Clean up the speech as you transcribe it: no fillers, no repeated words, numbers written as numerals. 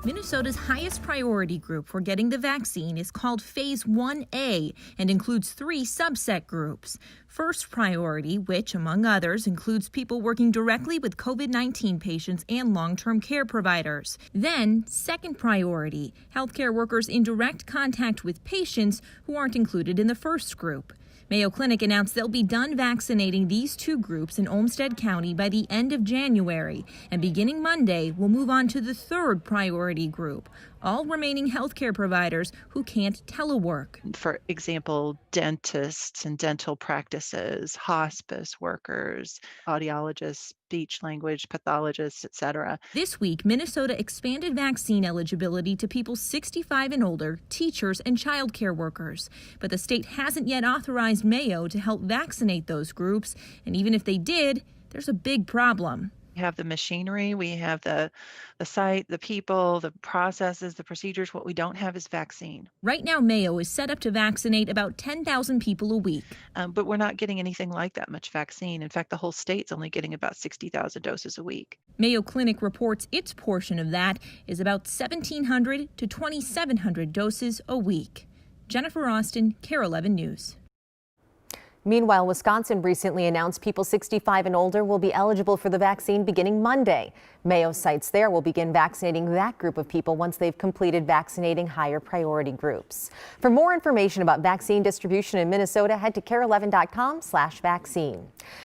Minnesota's highest priority group for getting the vaccine is called Phase 1A and includes 3 subset groups. First priority, which, among others, includes people working directly with COVID-19 patients and long-term care providers. Then, second priority, healthcare workers in direct contact with patients who aren't included in the first group. Mayo Clinic announced they'll be done vaccinating these 2 groups in Olmsted County by the end of January, and beginning Monday, we'll move on to the third priority group, all remaining healthcare providers who can't telework. For example, dentists and dental practices, hospice workers, audiologists, speech language pathologists, etc. This week, Minnesota expanded vaccine eligibility to people 65 and older, teachers, and childcare workers. But the state hasn't yet authorized Mayo to help vaccinate those groups, and even if they did, there's a big problem. We have the machinery, we have the site, the people, the processes, the procedures. What we don't have is vaccine. Right now, Mayo is set up to vaccinate about 10,000 people a week. But we're not getting anything like that much vaccine. In fact, the whole state's only getting about 60,000 doses a week. Mayo Clinic reports its portion of that is about 1,700 to 2,700 doses a week. Jennifer Austin, KARE 11 News. Meanwhile, Wisconsin recently announced people 65 and older will be eligible for the vaccine beginning Monday. Mayo sites there will begin vaccinating that group of people once they've completed vaccinating higher priority groups. For more information about vaccine distribution in Minnesota, head to KARE11.com/vaccine.